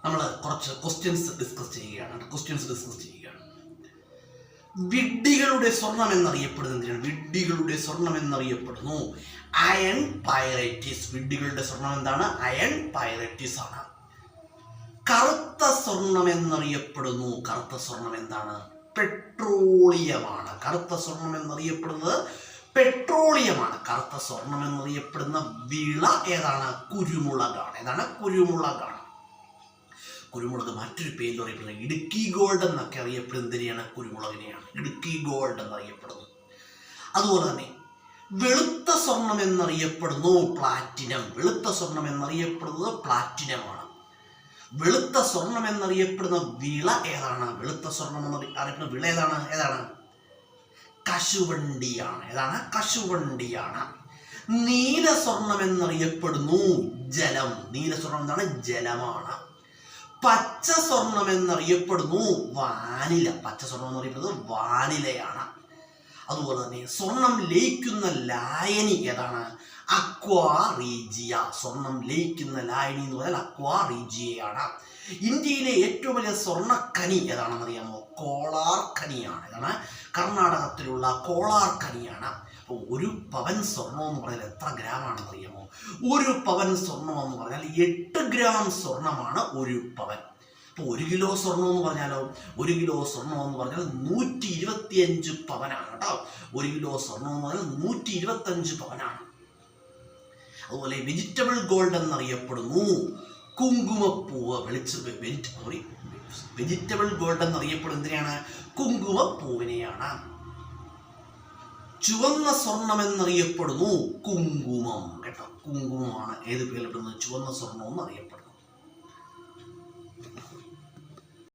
നമ്മൾ കുറച്ച് questions discuss ചെയ്യുകയാണ്. വിഡ്ഢികളുടെ സ്വർണം എന്നറിയപ്പെടുന്നത് എന്തിനാണ്? വിഡ്ഢികളുടെ സ്വർണം എന്നറിയപ്പെടുന്നു അയൺ പൈറൈറ്റിസ്. വിഡ്ഢികളുടെ സ്വർണം എന്താണ്? അയൺ പൈറൈറ്റിസ് ആണ്. കറുത്ത സ്വർണം എന്നറിയപ്പെടുന്നു. കറുത്ത സ്വർണം എന്താണ്? പെട്രോളിയമാണ്. കറുത്ത സ്വർണം എന്നറിയപ്പെടുന്നത് പെട്രോളിയമാണ്. കറുത്ത സ്വർണം എന്നറിയപ്പെടുന്ന വിള ഏതാണ്? കുരുമുളകാണ്. ഏതാണ്? കുരുമുളകാണ്. കുരുമുളക് മറ്റൊരു പേരിൽ അറിയപ്പെടുന്നത് ഇടുക്കി ഗോൾഡ് എന്നൊക്കെ അറിയപ്പെടുന്നതിനെയാണ് കുരുമുളകിനെയാണ് ഇടുക്കി ഗോൾഡ് എന്നറിയപ്പെടുന്നത്. അതുപോലെ തന്നെ വെളുത്ത സ്വർണം എന്നറിയപ്പെടുന്നു പ്ലാറ്റിനം. വെളുത്ത സ്വർണം എന്നറിയപ്പെടുന്നത് പ്ലാറ്റിനമാണ്. വെളുത്ത സ്വർണം എന്നറിയപ്പെടുന്ന വിള ഏതാണ്? വെളുത്ത സ്വർണം എന്നറിയപ്പെടുന്ന വിള ഏതാണ്? കശുവണ്ടിയാണ്. ഏതാണ്? കശുവണ്ടിയാണ്. നീല സ്വർണം എന്നറിയപ്പെടുന്നു ജലം. നീല സ്വർണം എന്താണ്? ജലമാണ്. പച്ച സ്വർണം എന്നറിയപ്പെടുന്നു വാനില. പച്ച സ്വർണം എന്നറിയപ്പെടുന്നത് വാനിലയാണ്. അതുപോലെ തന്നെ സ്വർണം ലയിക്കുന്ന ലായനി ഏതാണ്? അക്വാ റീജിയ. സ്വർണം ലയിക്കുന്ന ലായനി എന്ന് പറഞ്ഞാൽ അക്വാ റീജിയയാണ്. ഇന്ത്യയിലെ ഏറ്റവും വലിയ സ്വർണ്ണഖനി ഏതാണെന്ന് അറിയാമോ? കോളാർ ഖനിയാണ്. ഏതാണ്? കർണാടകത്തിലുള്ള കോളാർ ഖനിയാണ്. അപ്പോൾ ഒരു പവൻ സ്വർണം എന്ന് പറഞ്ഞാൽ എത്ര ഗ്രാം ആണെന്ന് അറിയാമോ? ഒരു പവൻ സ്വർണം എന്ന് പറഞ്ഞാൽ 8 ഗ്രാം സ്വർണമാണ് ഒരു പവൻ. അപ്പോൾ 1 കിലോ സ്വർണം എന്ന് പറഞ്ഞാലോ? 1 കിലോ സ്വർണം എന്ന് പറഞ്ഞാൽ 125 പവനാണ് കേട്ടോ. 1 കിലോ സ്വർണം എന്ന് പറഞ്ഞാൽ 125 പവനാണ്. അതുപോലെ വെജിറ്റബിൾ ഗോൾഡ് എന്നറിയപ്പെടുന്നു കുങ്കുമപ്പൂവ്. Vegetable gold എന്നറിയപ്പെടുന്നതിനെയാണ് കുങ്കുമപ്പൂവിനെയാണ്. ചുവന്ന സ്വർണം എന്നറിയപ്പെടുന്നു കുങ്കുമം കേട്ടോ. കുങ്കുമമാണ് ഏത് പേരിൽപ്പെടുന്നത്? ചുവന്ന സ്വർണം എന്നറിയപ്പെടുന്നത്.